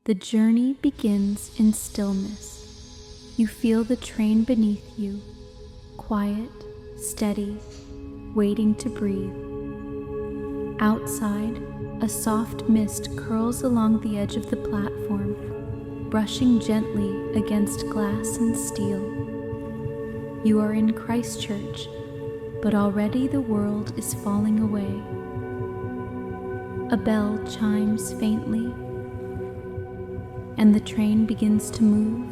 The journey begins in stillness. You feel the train beneath you, quiet, steady, waiting to breathe. Outside, a soft mist curls along the edge of the platform, brushing gently against glass and steel. You are in Christchurch, but already the world is falling away. A bell chimes faintly, and the train begins to move,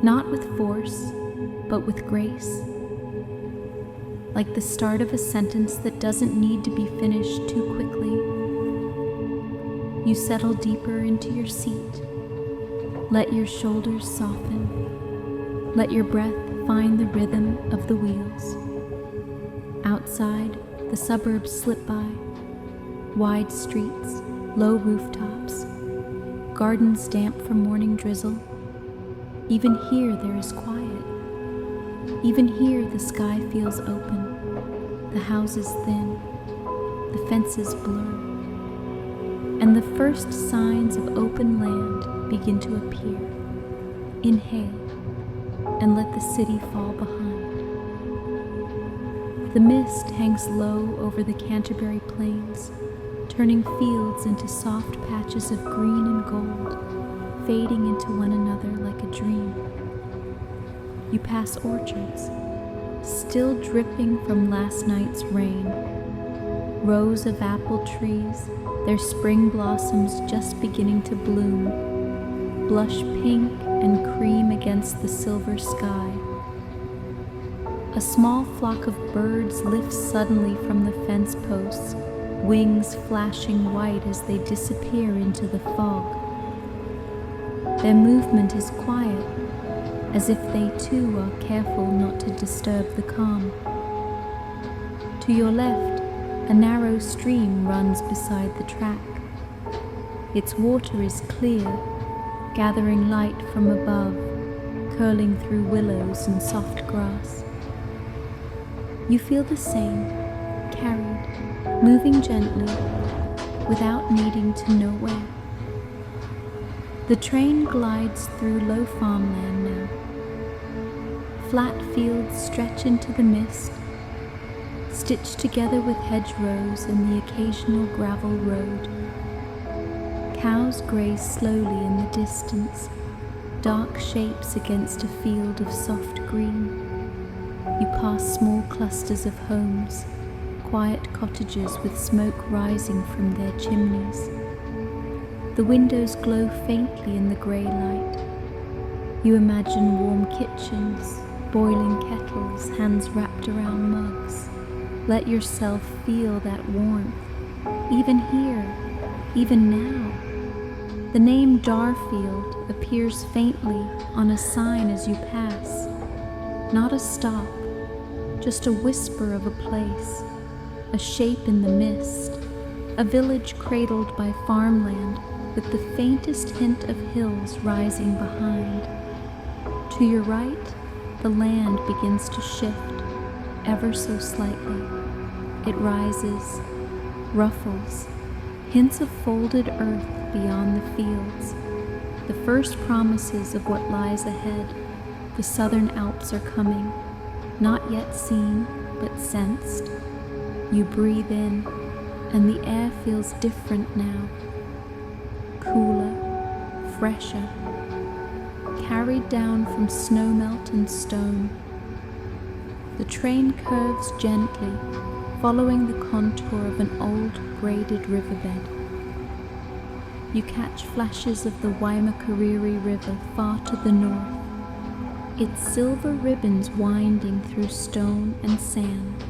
not with force, but with grace, like the start of a sentence that doesn't need to be finished too quickly. You settle deeper into your seat. Let your shoulders soften. Let your breath find the rhythm of the wheels. Outside, the suburbs slip by. Wide streets, low rooftops, gardens damp from morning drizzle. Even here there is quiet. Even here the sky feels open, the houses thin, the fences blur, and the first signs of open land begin to appear. Inhale and let the city fall behind. The mist hangs low over the Canterbury Plains, turning fields into soft patches of green and gold, fading into one another like a dream. You pass orchards, still dripping from last night's rain. Rows of apple trees, their spring blossoms just beginning to bloom, blush pink and cream against the silver sky. A small flock of birds lifts suddenly from the fence posts, wings flashing white as they disappear into the fog. Their movement is quiet, as if they too are careful not to disturb the calm. To your left, a narrow stream runs beside the track. Its water is clear, gathering light from above, curling through willows and soft grass. You feel the same, carried, moving gently, without needing to know where. The train glides through low farmland now. Flat fields stretch into the mist, stitched together with hedgerows and the occasional gravel road. Cows graze slowly in the distance, dark shapes against a field of soft green. You pass small clusters of homes, quiet cottages with smoke rising from their chimneys. The windows glow faintly in the grey light. You imagine warm kitchens, boiling kettles, hands wrapped around mugs. Let yourself feel that warmth, even here, even now. The name Darfield appears faintly on a sign as you pass. Not a stop, just a whisper of a place, a shape in the mist, a village cradled by farmland with the faintest hint of hills rising behind. To your right, the land begins to shift, ever so slightly. It rises, ruffles, hints of folded earth beyond the fields. The first promises of what lies ahead. The Southern Alps are coming, not yet seen, but sensed. You breathe in, and the air feels different now. Cooler, fresher, carried down from snowmelt and stone. The train curves gently, following the contour of an old graded riverbed. You catch flashes of the Waimakariri River far to the north, its silver ribbons winding through stone and sand,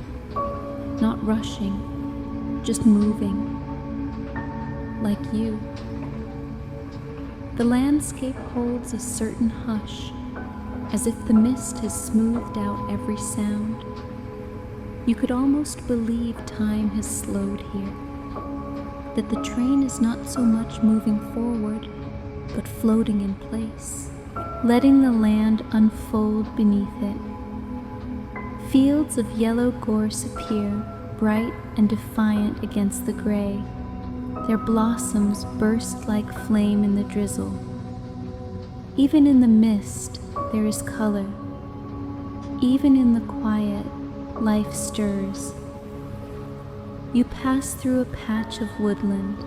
not rushing, just moving, like you. The landscape holds a certain hush, as if the mist has smoothed out every sound. You could almost believe time has slowed here, that the train is not so much moving forward, but floating in place, letting the land unfold beneath it. Fields of yellow gorse appear, bright and defiant against the gray. Their blossoms burst like flame in the drizzle. Even in the mist, there is color. Even in the quiet, life stirs. You pass through a patch of woodland.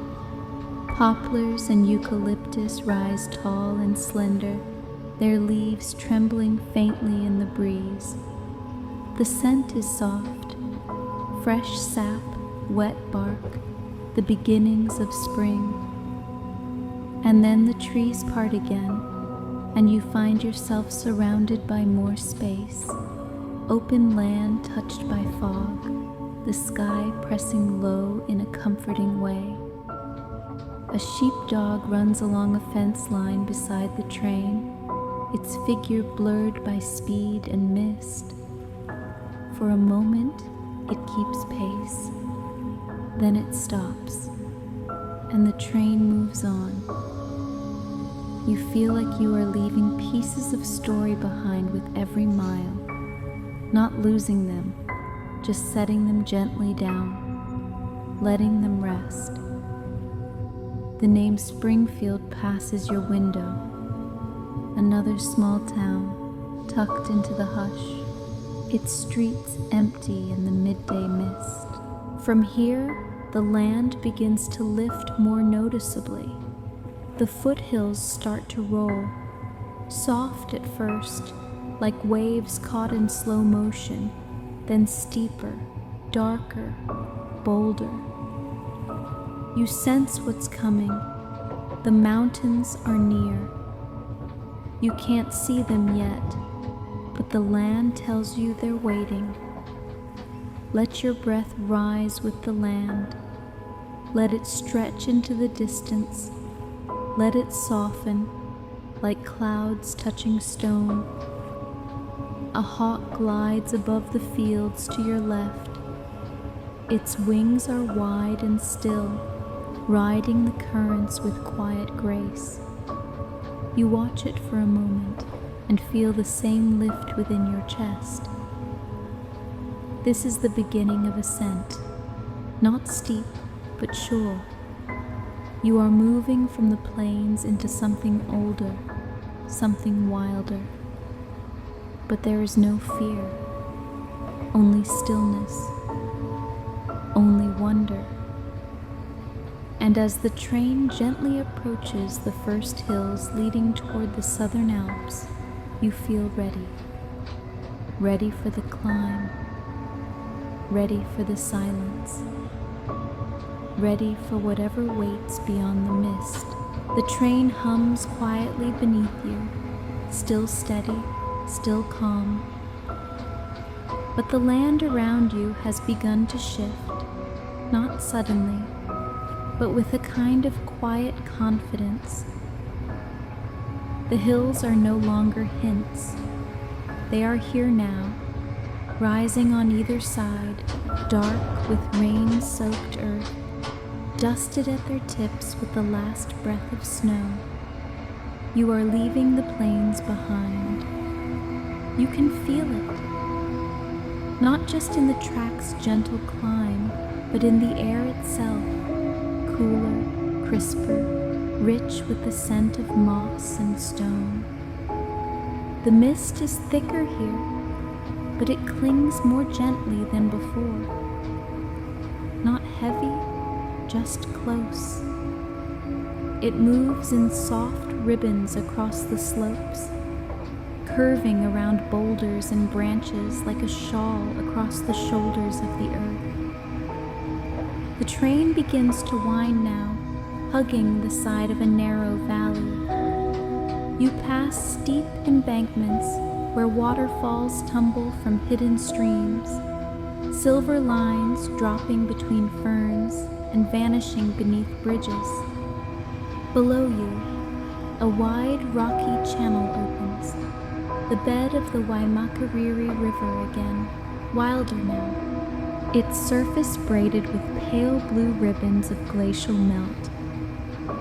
Poplars and eucalyptus rise tall and slender, their leaves trembling faintly in the breeze. The scent is soft, fresh sap, wet bark, the beginnings of spring. And then the trees part again, and you find yourself surrounded by more space, open land touched by fog, the sky pressing low in a comforting way. A sheepdog runs along a fence line beside the train, its figure blurred by speed and mist. For a moment, it keeps pace. Then it stops, and the train moves on. You feel like you are leaving pieces of story behind with every mile, not losing them, just setting them gently down, letting them rest. The name Springfield passes your window, another small town tucked into the hush, its streets empty in the midday mist. From here, the land begins to lift more noticeably. The foothills start to roll, soft at first, like waves caught in slow motion, then steeper, darker, bolder. You sense what's coming. The mountains are near. You can't see them yet, but the land tells you they're waiting. Let your breath rise with the land. Let it stretch into the distance. Let it soften, like clouds touching stone. A hawk glides above the fields to your left. Its wings are wide and still, riding the currents with quiet grace. You watch it for a moment and feel the same lift within your chest. This is the beginning of ascent, not steep, but sure. You are moving from the plains into something older, something wilder. But there is no fear, only stillness, only wonder. And as the train gently approaches the first hills leading toward the Southern Alps, you feel ready. Ready for the climb. Ready for the silence. Ready for whatever waits beyond the mist. The train hums quietly beneath you, still steady, still calm. But the land around you has begun to shift, not suddenly, but with a kind of quiet confidence. The hills are no longer hints. They are here now, rising on either side, dark with rain-soaked earth, dusted at their tips with the last breath of snow. You are leaving the plains behind. You can feel it, not just in the track's gentle climb, but in the air itself, cooler, crisper, rich with the scent of moss and stone. The mist is thicker here, but it clings more gently than before. Not heavy, just close. It moves in soft ribbons across the slopes, curving around boulders and branches like a shawl across the shoulders of the earth. The train begins to wind now, hugging the side of a narrow valley. You pass steep embankments where waterfalls tumble from hidden streams, silver lines dropping between ferns and vanishing beneath bridges. Below you, a wide rocky channel opens, the bed of the Waimakariri River again, wilder now, its surface braided with pale blue ribbons of glacial melt.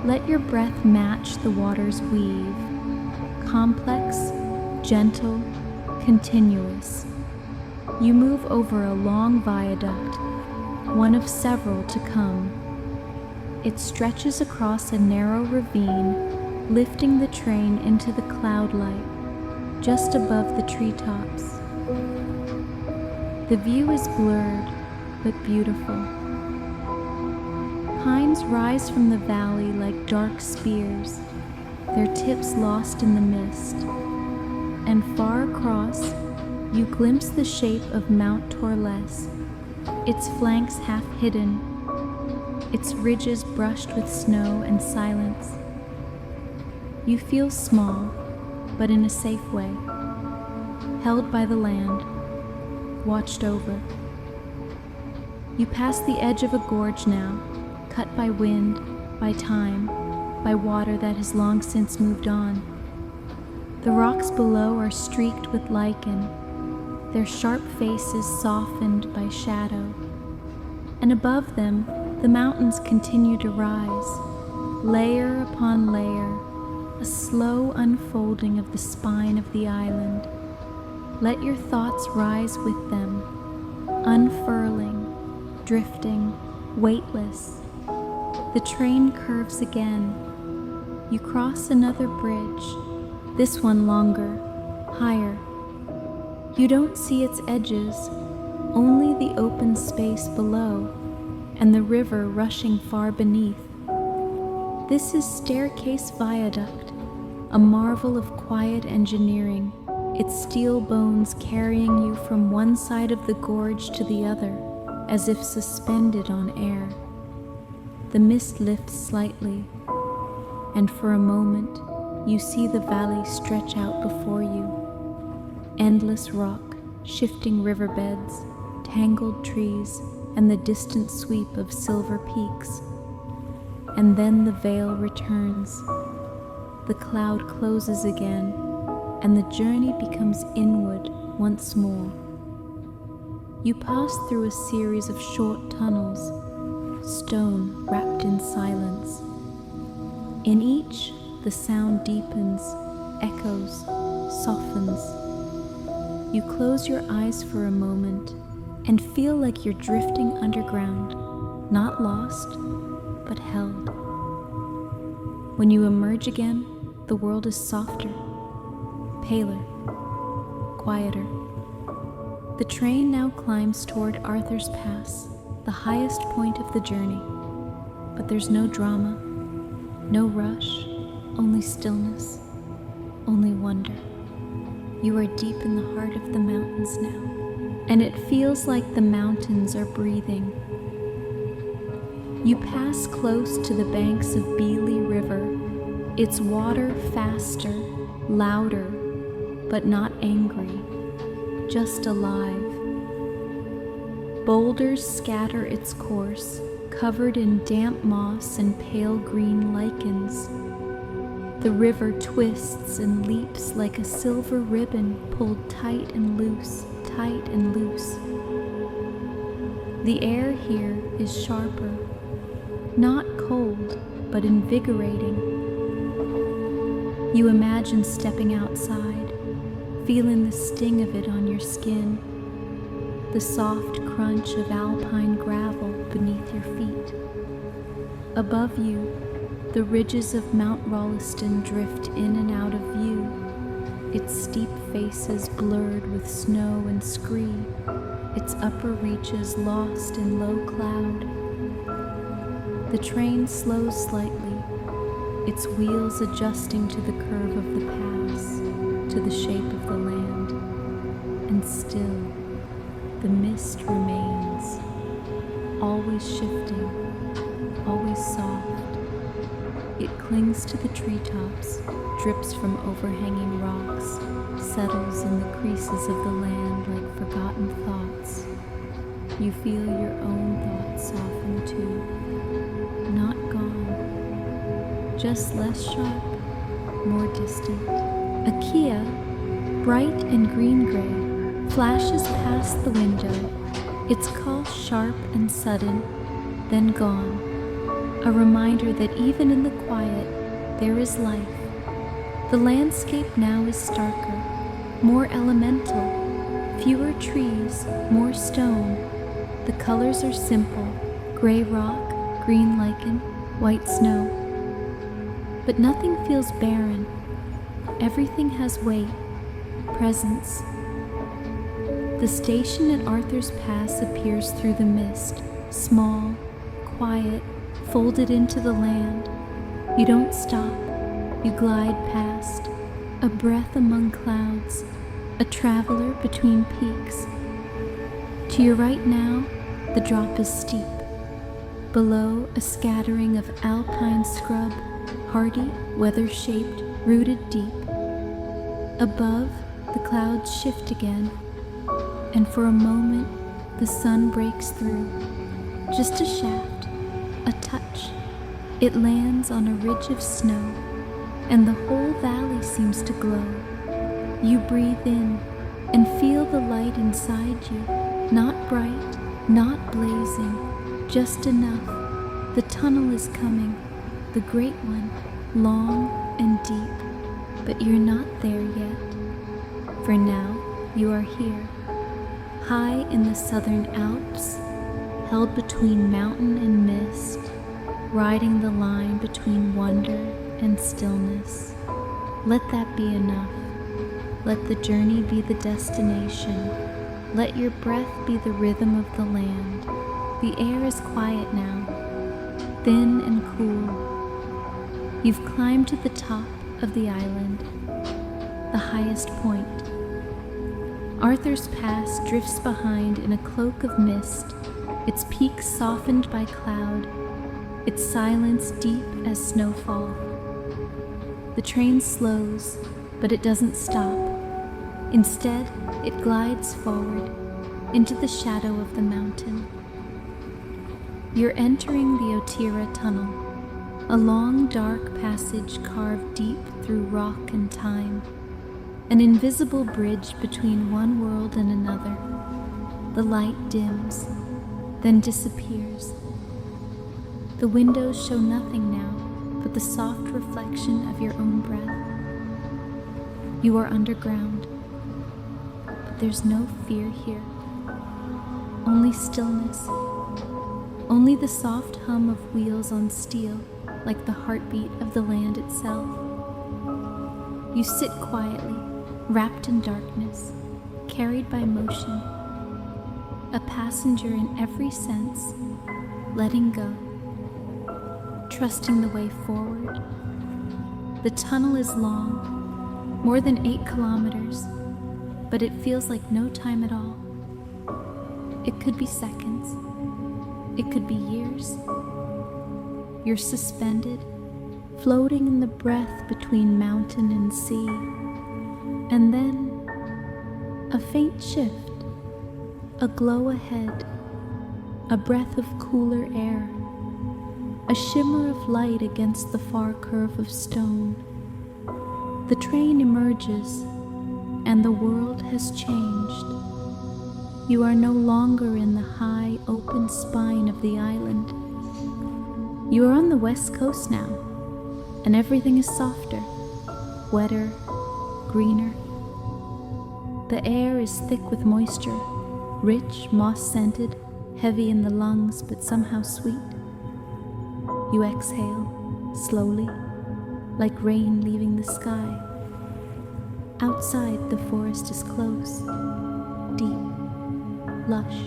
Let your breath match the water's weave, complex, gentle, continuous. You move over a long viaduct, one of several to come. It stretches across a narrow ravine, lifting the train into the cloud light just above the treetops. The view is blurred but beautiful. Pines rise from the valley like dark spears, their tips lost in the mist, and far across you glimpse the shape of Mount Torles, its flanks half hidden, its ridges brushed with snow and silence. You feel small, but in a safe way, held by the land, watched over. You pass the edge of a gorge now, cut by wind, by time, by water that has long since moved on. The rocks below are streaked with lichen, their sharp faces softened by shadow. And above them, the mountains continue to rise, layer upon layer, a slow unfolding of the spine of the island. Let your thoughts rise with them, unfurling, drifting, weightless. The train curves again. You cross another bridge, this one longer, higher. You don't see its edges, only the open space below and the river rushing far beneath. This is Staircase Viaduct, a marvel of quiet engineering, its steel bones carrying you from one side of the gorge to the other, as if suspended on air. The mist lifts slightly, and for a moment you see the valley stretch out before you. Endless rock, shifting riverbeds, tangled trees, and the distant sweep of silver peaks. And then the veil returns. The cloud closes again, and the journey becomes inward once more. You pass through a series of short tunnels, stone wrapped in silence. In each, the sound deepens, echoes, softens. You close your eyes for a moment and feel like you're drifting underground, not lost, but held. When you emerge again, the world is softer, paler, quieter. The train now climbs toward Arthur's Pass, the highest point of the journey. But there's no drama, no rush, only stillness, only wonder. You are deep in the heart of the mountains now, and it feels like the mountains are breathing. You pass close to the banks of Beely River, its water faster, louder, but not angry, just alive. Boulders scatter its course, covered in damp moss and pale green lichens. The river twists and leaps like a silver ribbon pulled tight and loose, tight and loose. The air here is sharper, not cold, but invigorating. You imagine stepping outside, feeling the sting of it on your skin, the soft crunch of alpine gravel beneath your feet. Above you, the ridges of Mount Rolleston drift in and out of view, its steep faces blurred with snow and scree, its upper reaches lost in low cloud. The train slows slightly, its wheels adjusting to the curve of the pass, to the shape of the land, and still the mist remains, always shifting, always soft. It clings to the treetops, drips from overhanging rocks, settles in the creases of the land like forgotten thoughts. You feel your own thoughts soften too, not gone, just less sharp, more distant. A Kia, bright and green-gray, flashes past the window, its call sharp and sudden, then gone. A reminder that even in the quiet, there is life. The landscape now is starker, more elemental, fewer trees, more stone. The colors are simple, gray rock, green lichen, white snow. But nothing feels barren. Everything has weight, presence. The station at Arthur's Pass appears through the mist, small, quiet, folded into the land. You don't stop, you glide past, a breath among clouds, a traveler between peaks. To your right now, the drop is steep. Below, a scattering of alpine scrub, hardy, weather-shaped, rooted deep. Above, the clouds shift again, and for a moment, the sun breaks through. Just a shaft, a touch. It lands on a ridge of snow, and the whole valley seems to glow. You breathe in and feel the light inside you, not bright, not blazing, just enough. The tunnel is coming, the great one, long and deep, but you're not there yet. For now, you are here, high in the Southern Alps, held between mountain and mist, riding the line between wonder and stillness. Let that be enough. Let the journey be the destination. Let your breath be the rhythm of the land. The air is quiet now, thin and cool. You've climbed to the top of the island, the highest point. Arthur's Pass drifts behind in a cloak of mist, its peaks softened by cloud, its silence deep as snowfall. The train slows, but it doesn't stop. Instead, it glides forward into the shadow of the mountain. You're entering the Otira Tunnel, a long, dark passage carved deep through rock and time, an invisible bridge between one world and another. The light dims, then disappears. The windows show nothing now but the soft reflection of your own breath. You are underground, but there's no fear here. Only stillness. Only the soft hum of wheels on steel, like the heartbeat of the land itself. You sit quietly, wrapped in darkness, carried by motion, a passenger in every sense, letting go, trusting the way forward. The tunnel is long, more than 8 kilometers, but it feels like no time at all. It could be seconds. It could be years. You're suspended, floating in the breath between mountain and sea. And then, a faint shift, a glow ahead, a breath of cooler air, a shimmer of light against the far curve of stone. The train emerges, and the world has changed. You are no longer in the high, open spine of the island. You are on the west coast now, and everything is softer, wetter, greener. The air is thick with moisture, rich, moss-scented, heavy in the lungs, but somehow sweet. You exhale, slowly, like rain leaving the sky. Outside, the forest is close, deep, lush.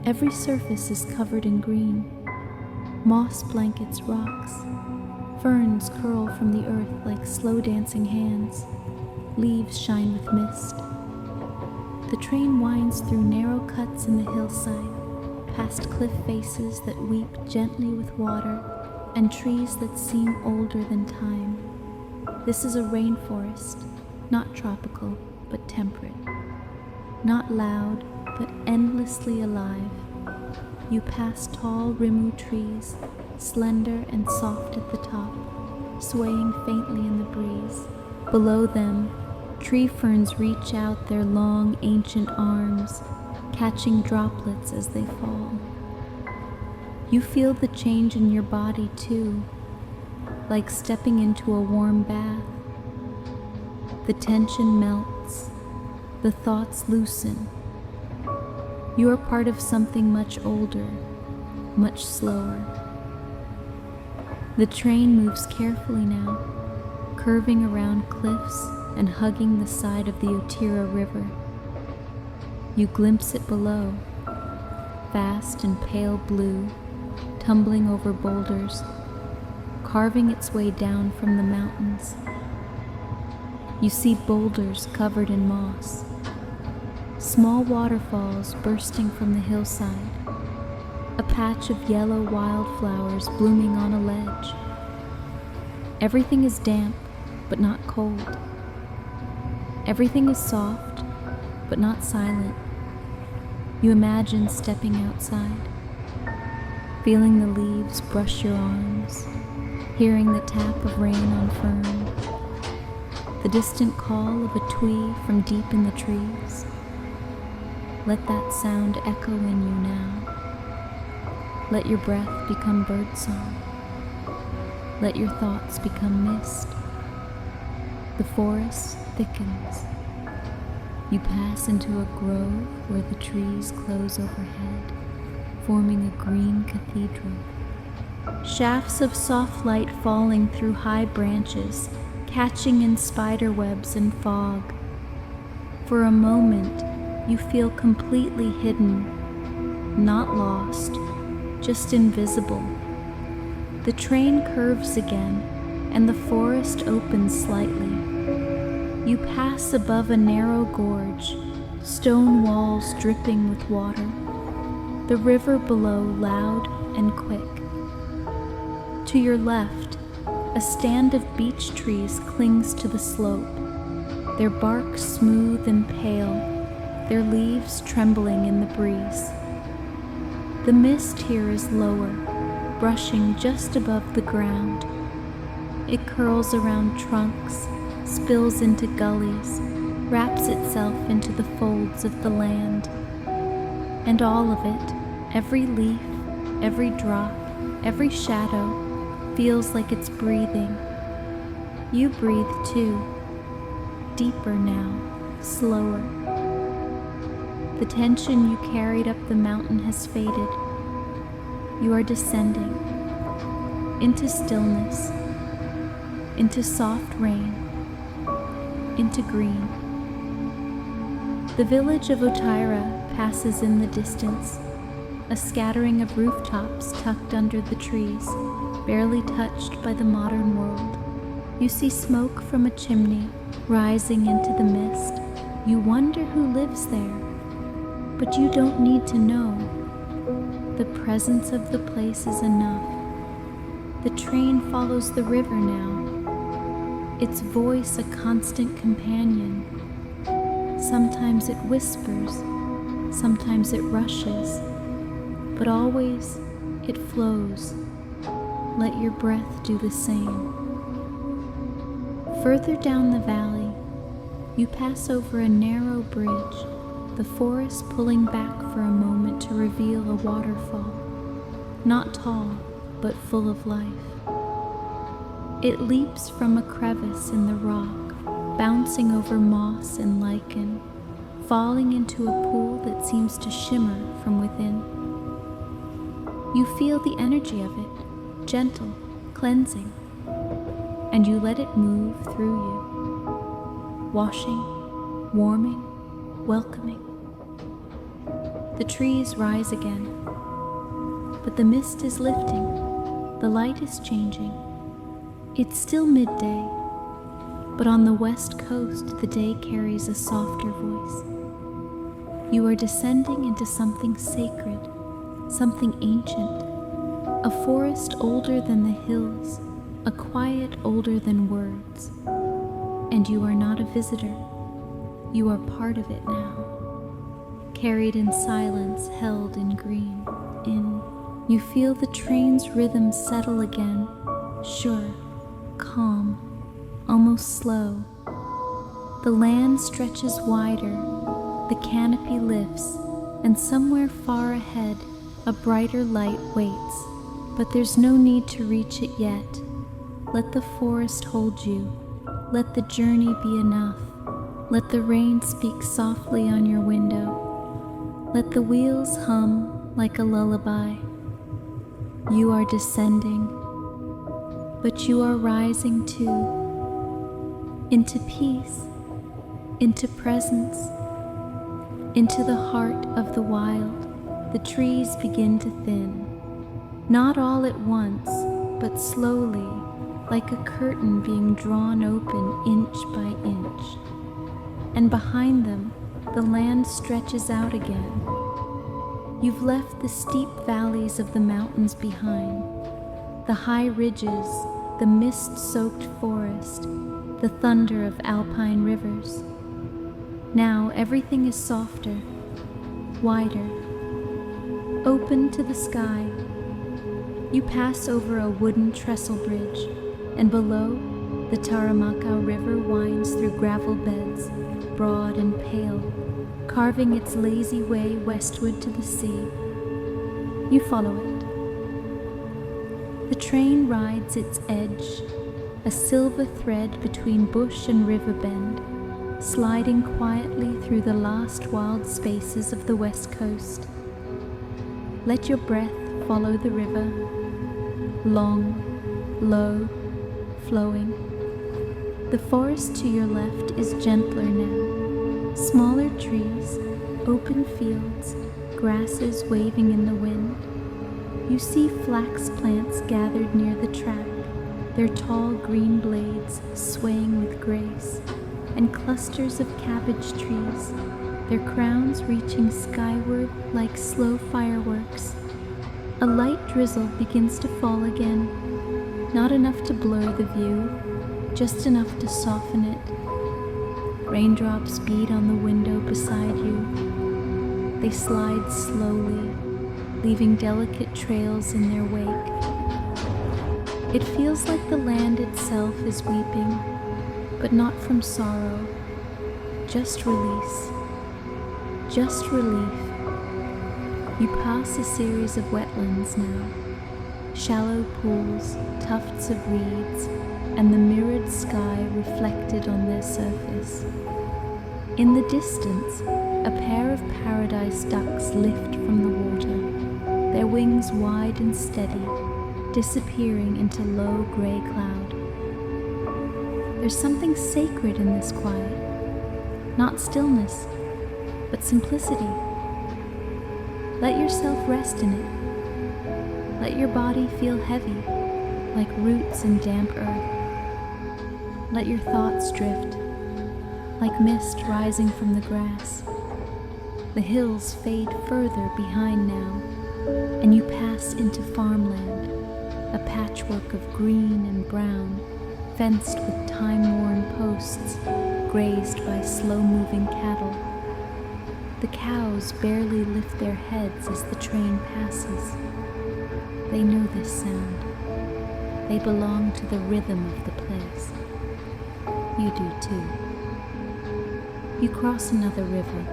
Every surface is covered in green. Moss blankets rocks. Ferns curl from the earth like slow dancing hands. Leaves shine with mist. The train winds through narrow cuts in the hillside, past cliff faces that weep gently with water, and trees that seem older than time. This is a rainforest, not tropical, but temperate. Not loud, but endlessly alive. You pass tall rimu trees, slender and soft at the top, swaying faintly in the breeze. Below them, tree ferns reach out their long, ancient arms, catching droplets as they fall. You feel the change in your body too, like stepping into a warm bath. The tension melts, the thoughts loosen. You are part of something much older, much slower. The train moves carefully now, curving around cliffs and hugging the side of the Otira River. You glimpse it below, vast and pale blue, tumbling over boulders, carving its way down from the mountains. You see boulders covered in moss, small waterfalls bursting from the hillside, a patch of yellow wildflowers blooming on a ledge. Everything is damp, but not cold. Everything is soft, but not silent. You imagine stepping outside, feeling the leaves brush your arms, hearing the tap of rain on fern, the distant call of a twee from deep in the trees. Let that sound echo in you now. Let your breath become birdsong. Let your thoughts become mist. The forest thickens. You pass into a grove where the trees close overhead, forming a green cathedral. Shafts of soft light falling through high branches, catching in spider webs and fog. For a moment, you feel completely hidden, not lost, just invisible. The train curves again, and the forest opens slightly. You pass above a narrow gorge, stone walls dripping with water, the river below loud and quick. To your left, a stand of beech trees clings to the slope, their bark smooth and pale, their leaves trembling in the breeze. The mist here is lower, brushing just above the ground. It curls around trunks, spills into gullies, wraps itself into the folds of the land. And all of it, every leaf, every drop, every shadow, feels like it's breathing. You breathe too, deeper now, slower. The tension you carried up the mountain has faded. You are descending into stillness, into soft rain, into green. The village of Otira passes in the distance, a scattering of rooftops tucked under the trees, barely touched by the modern world. You see smoke from a chimney rising into the mist. You wonder who lives there, but you don't need to know. The presence of the place is enough. The train follows the river now, its voice a constant companion. Sometimes it whispers, sometimes it rushes, but always it flows. Let your breath do the same. Further down the valley, you pass over a narrow bridge, the forest pulling back for a moment to reveal a waterfall, not tall, but full of life. It leaps from a crevice in the rock, bouncing over moss and lichen, falling into a pool that seems to shimmer from within. You feel the energy of it, gentle, cleansing, and you let it move through you, washing, warming, welcoming. The trees rise again, but the mist is lifting, the light is changing. It's still midday, but on the west coast the day carries a softer voice. You are descending into something sacred, something ancient, a forest older than the hills, a quiet older than words. And you are not a visitor, you are part of it now, carried in silence, held in green. You feel the train's rhythm settle again, sure, calm, almost slow. The land stretches wider, the canopy lifts, and somewhere far ahead a brighter light waits. But there's no need to reach it yet. Let the forest hold you. Let the journey be enough. Let the rain speak softly on your window. Let the wheels hum like a lullaby. You are descending, but you are rising too, into peace, into presence, into the heart of the wild. The trees begin to thin, not all at once, but slowly, like a curtain being drawn open inch by inch. And behind them, the land stretches out again. You've left the steep valleys of the mountains behind, the high ridges, the mist-soaked forest, the thunder of alpine rivers. Now everything is softer, wider, open to the sky. You pass over a wooden trestle bridge, and below, the Taramaka River winds through gravel beds, broad and pale, carving its lazy way westward to the sea. You follow it. The train rides its edge, a silver thread between bush and river bend, sliding quietly through the last wild spaces of the west coast. Let your breath follow the river, long, low, flowing. The forest to your left is gentler now. Smaller trees, open fields, grasses waving in the wind. You see flax plants gathered near the track, their tall green blades swaying with grace, and clusters of cabbage trees, their crowns reaching skyward like slow fireworks. A light drizzle begins to fall again, not enough to blur the view, just enough to soften it. Raindrops beat on the window beside you. They slide slowly, leaving delicate trails in their wake. It feels like the land itself is weeping, but not from sorrow, just release, just relief. You pass a series of wetlands now, shallow pools, tufts of reeds, and the mirrored sky reflected on their surface. In the distance, a pair of paradise ducks lift from the water, their wings wide and steady, disappearing into low gray cloud. There's something sacred in this quiet, not stillness, but simplicity. Let yourself rest in it. Let your body feel heavy, like roots in damp earth. Let your thoughts drift, like mist rising from the grass. The hills fade further behind now, and you pass into farmland, a patchwork of green and brown, fenced with time-worn posts, grazed by slow-moving cattle. The cows barely lift their heads as the train passes. They know this sound. They belong to the rhythm of the place. You do too. You cross another river,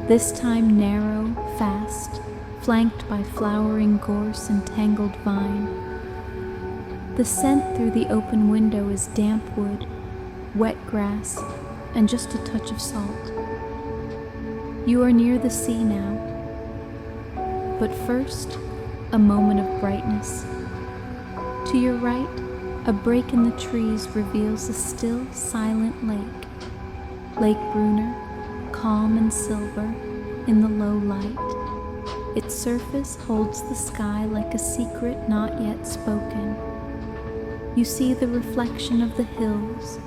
this time narrow, fast, flanked by flowering gorse and tangled vine. The scent through the open window is damp wood, wet grass, and just a touch of salt. You are near the sea now. But first, a moment of brightness. To your right, a break in the trees reveals a still, silent lake. Lake Brunner, calm and silver in the low light. Its surface holds the sky like a secret not yet spoken. You see the reflection of the hills,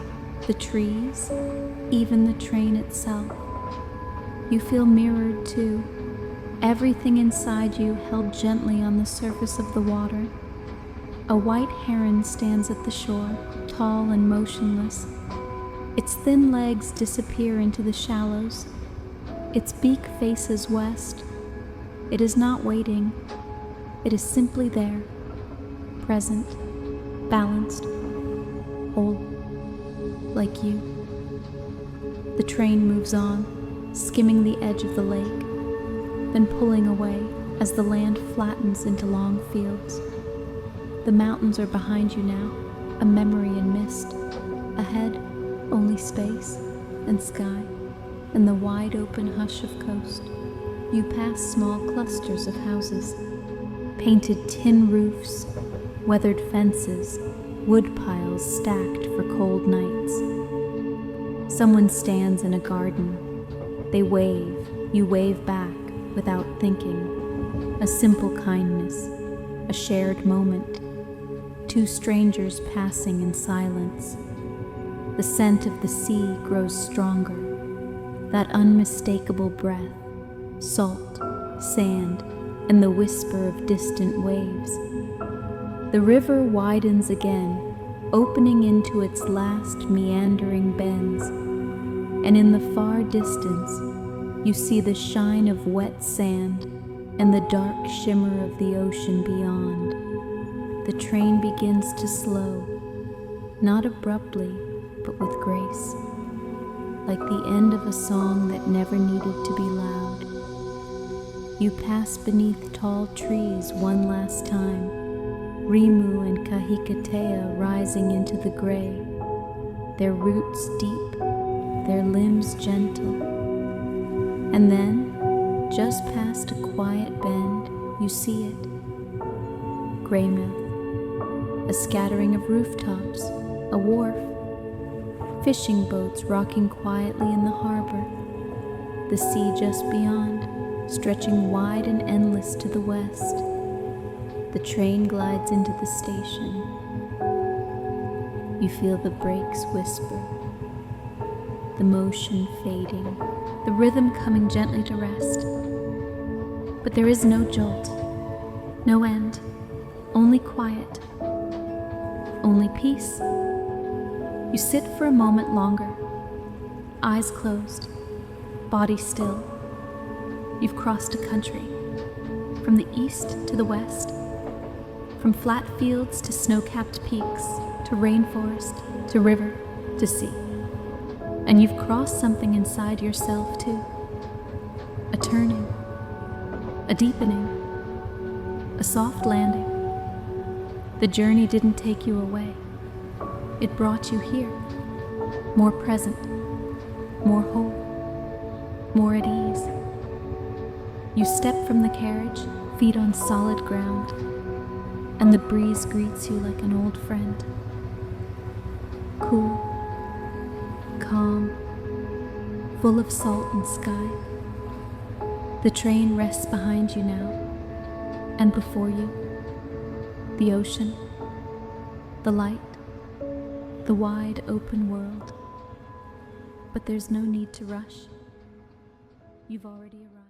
the trees, even the train itself. You feel mirrored too, everything inside you held gently on the surface of the water. A white heron stands at the shore, tall and motionless. Its thin legs disappear into the shallows. Its beak faces west. It is not waiting. It is simply there, present, balanced, whole, like you. The train moves on, skimming the edge of the lake, then pulling away as the land flattens into long fields. The mountains are behind you now, a memory in mist. Ahead, only space and sky and the wide open hush of coast. You pass small clusters of houses, painted tin roofs, weathered fences, wood piles stacked for cold nights. Someone stands in a garden. They wave, you wave back without thinking. A simple kindness, a shared moment. Two strangers passing in silence. The scent of the sea grows stronger. That unmistakable breath, salt, sand, and the whisper of distant waves. The river widens again, opening into its last meandering bends, and in the far distance, you see the shine of wet sand and the dark shimmer of the ocean beyond. The train begins to slow, not abruptly, but with grace, like the end of a song that never needed to be loud. You pass beneath tall trees one last time, Rimu and Kahikatea rising into the gray, their roots deep, their limbs gentle. And then, just past a quiet bend, you see it. Greymouth, a scattering of rooftops, a wharf, fishing boats rocking quietly in the harbor, the sea just beyond, stretching wide and endless to the west. The train glides into the station. You feel the brakes whisper, the motion fading, the rhythm coming gently to rest. But there is no jolt, no end, only quiet, only peace. You sit for a moment longer, eyes closed, body still. You've crossed a country, from the east to the west, from flat fields to snow-capped peaks, to rainforest, to river, to sea. And you've crossed something inside yourself too. A turning, a deepening, a soft landing. The journey didn't take you away. It brought you here, more present, more whole, more at ease. You step from the carriage, feet on solid ground, and the breeze greets you like an old friend. Cool, calm, full of salt and sky. The train rests behind you now, and before you, the ocean, the light, the wide open world. But there's no need to rush. You've already arrived.